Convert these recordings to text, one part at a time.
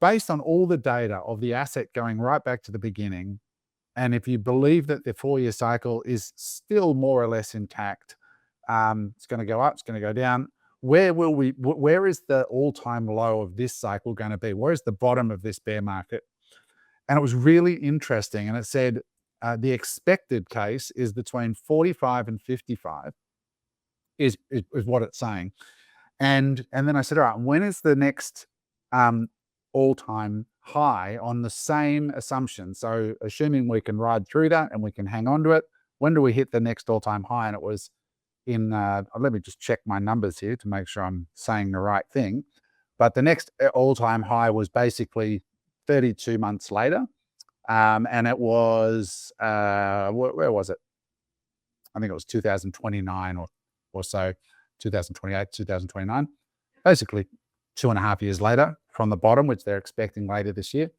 based on all the data of the asset going right back to the beginning, and if you believe that the 4-year cycle is still more or less intact, it's going to go up, it's going to go down. Where is the all-time low of this cycle going to be? Where is the bottom of this bear market? And it was really interesting. And it said the expected case is between 45 and 55 is what it's saying. And then I said, all right, when is the next all-time high on the same assumption? So assuming we can ride through that and we can hang on to it, when do we hit the next all-time high? And it was in, let me just check my numbers here to make sure I'm saying the right thing. But the next all-time high was basically 32 months later. And it was, where was it? I think it was 2029 or so, 2028, 2029, basically 2.5 years later from the bottom, which they're expecting later this year.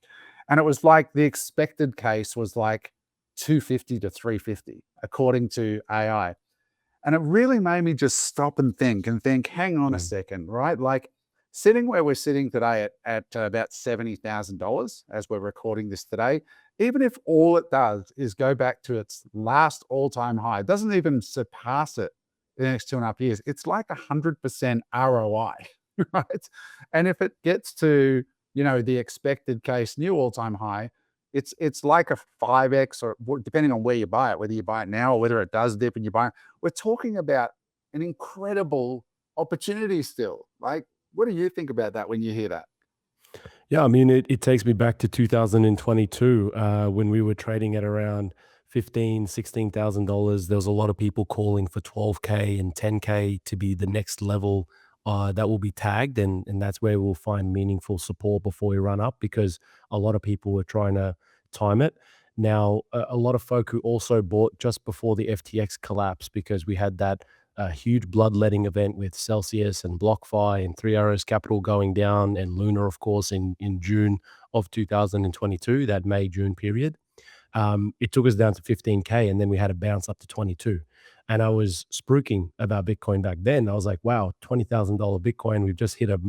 And it was like the expected case was like 250 to 350, according to AI. And it really made me just stop and think, hang on a second, right? Like sitting where we're sitting today at about $70,000 as we're recording this today, even if all it does is go back to its last all-time high, it doesn't even surpass it in the next 2.5 years, it's like 100% ROI, right? And if it gets to, the expected case new all-time high, it's like a 5x, or depending on where you buy it, whether you buy it now or whether it does dip and you buy it. We're talking about an incredible opportunity still. Like, what do you think about that when you hear that? Yeah, I mean, it takes me back to 2022 when we were trading at around $16,000. There was a lot of people calling for 12K and 10K to be the next level that will be tagged, and that's where we'll find meaningful support before we run up, because a lot of people were trying to time it. Now, a lot of folk who also bought just before the FTX collapse, because we had that huge bloodletting event with Celsius and BlockFi and Three Arrows Capital going down, and Luna, of course, in June of 2022, that May-June period. It took us down to 15K, and then we had a bounce up to 22. And I was spruiking about Bitcoin back then. I was like, wow, $20,000 Bitcoin. We've just hit a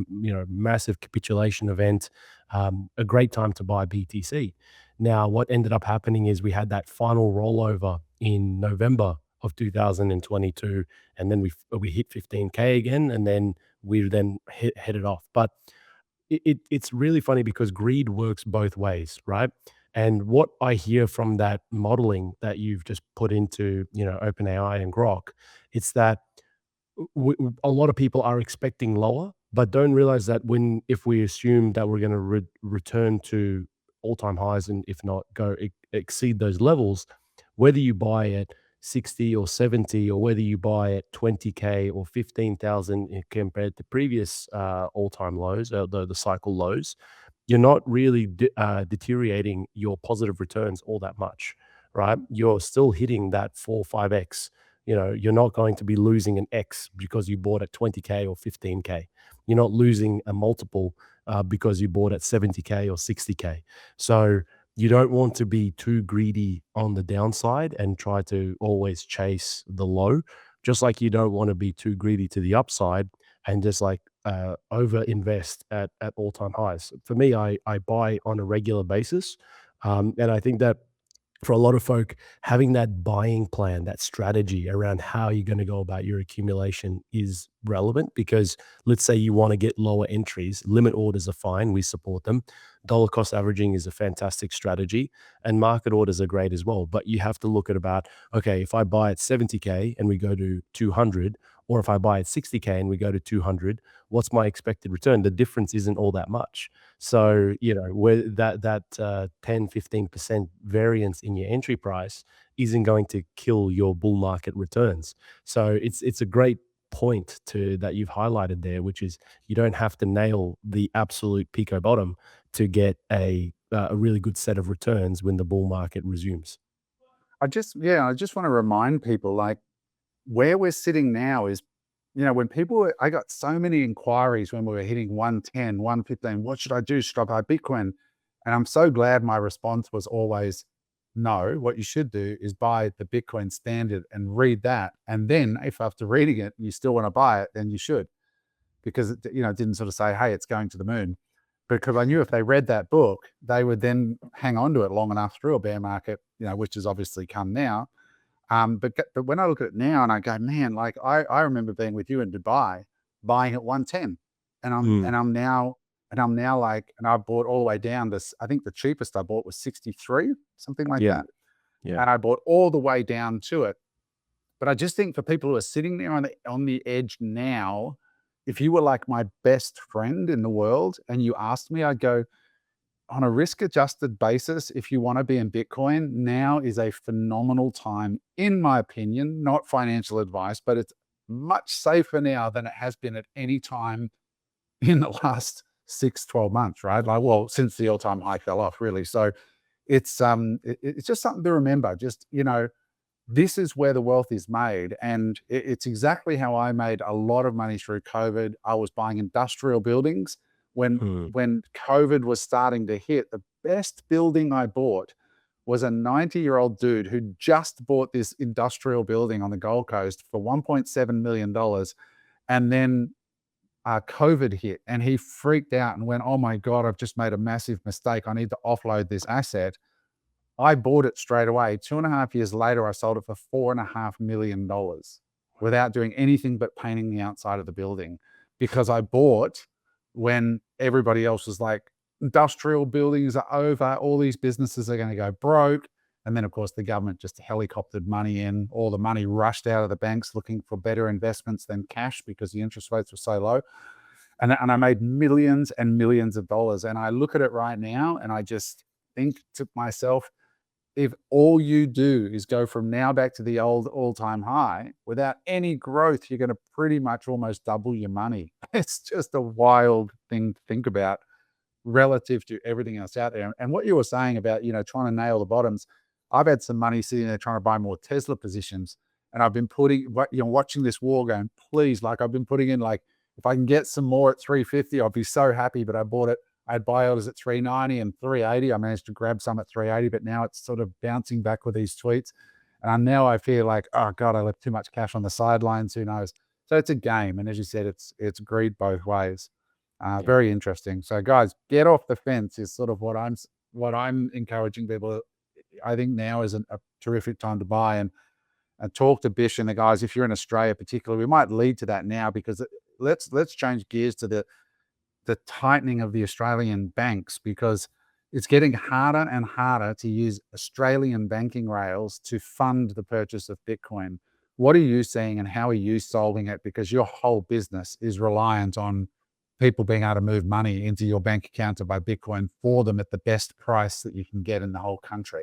massive capitulation event. A great time to buy BTC. Now, what ended up happening is we had that final rollover in November of 2022, and then we hit 15K again, and then we headed off. But it's really funny because greed works both ways, right? And what I hear from that modeling that you've just put into, OpenAI and Grok, it's that a lot of people are expecting lower, but don't realize that if we assume that we're going to return to all-time highs, and if not exceed those levels, whether you buy at 60 or 70, or whether you buy at 20K or 15,000 compared to previous all-time lows, the cycle lows, you're not really deteriorating your positive returns all that much, right? You're still hitting that 4 5x. You're not going to be losing an X because you bought at 20K or 15K. You're not losing a multiple because you bought at 70K or 60K. So you don't want to be too greedy on the downside and try to always chase the low, just like you don't want to be too greedy to the upside and just like over invest at all-time highs. For me, I buy on a regular basis. And I think that for a lot of folk, having that buying plan, that strategy around how you're going to go about your accumulation is relevant, because let's say you want to get lower entries, limit orders are fine. We support them. Dollar cost averaging is a fantastic strategy, and market orders are great as well. But you have to look at about, okay, if I buy at 70K and we go to 200, or if I buy at 60K and we go to 200, what's my expected return? The difference isn't all that much. So, where that 10, 15% variance in your entry price isn't going to kill your bull market returns. So it's a great point that you've highlighted there, which is you don't have to nail the absolute pico bottom to get a really good set of returns when the bull market resumes. I just want to remind people, like, where we're sitting now is, I got so many inquiries when we were hitting 110, 115, what should I do? Should I buy Bitcoin? And I'm so glad my response was always, no, what you should do is buy the Bitcoin standard and read that. And then if after reading it, you still want to buy it, then you should, because it didn't sort of say, hey, it's going to the moon. because I knew if they read that book, they would then hang on to it long enough through a bear market, which has obviously come now. But when I look at it now and I go, man, like I remember being with you in Dubai, buying at 110, and I'm Mm. and I'm now like, and I bought all the way down to I think the cheapest I bought was 63, something like Yeah. that, Yeah. and I bought all the way down to it. But I just think for people who are sitting there on the edge now, if you were like my best friend in the world and you asked me, I'd go, on a risk adjusted basis, if you want to be in Bitcoin, now is a phenomenal time, in my opinion, not financial advice, but it's much safer now than it has been at any time in the last 6, 12 months, right? Like, well, since the all-time high fell off, really. So it's just something to remember. Just, this is where the wealth is made. And it's exactly how I made a lot of money through COVID. I was buying industrial buildings when Mm. when COVID was starting to hit. The best building I bought was a 90-year-old dude who just bought this industrial building on the Gold Coast for $1.7 million. And then COVID hit and he freaked out and went, oh my God, I've just made a massive mistake. I need to offload this asset. I bought it straight away. 2.5 years later, I sold it for $4.5 million without doing anything but painting the outside of the building, because I bought when everybody else was like, industrial buildings are over, all these businesses are going to go broke. And then, of course, the government just helicoptered money in. All the money rushed out of the banks looking for better investments than cash because the interest rates were so low. And I made millions and millions of dollars. And I look at it right now and I just think to myself, if all you do is go from now back to the old all-time high without any growth, you're going to pretty much almost double your money. It's just a wild thing to think about relative to everything else out there. And what you were saying about, trying to nail the bottoms, I've had some money sitting there trying to buy more Tesla positions. And I've been watching this war going, please, like I've been putting in, like, if I can get some more at 350, I'll be so happy. But I bought it. I had buy orders at 390 and 380. I managed to grab some at 380, but now it's sort of bouncing back with these tweets. And now I feel like, oh God, I left too much cash on the sidelines. Who knows? So it's a game. And as you said, it's greed both ways. Yeah. Very interesting. So guys, get off the fence is sort of what I'm encouraging people. I think now is a terrific time to buy, and talk to Bish and the guys. If you're in Australia particularly, we might lead to that now, because let's change gears to the tightening of the Australian banks, because it's getting harder and harder to use Australian banking rails to fund the purchase of Bitcoin. What are you seeing and how are you solving it? Because your whole business is reliant on people being able to move money into your bank account to buy Bitcoin for them at the best price that you can get in the whole country.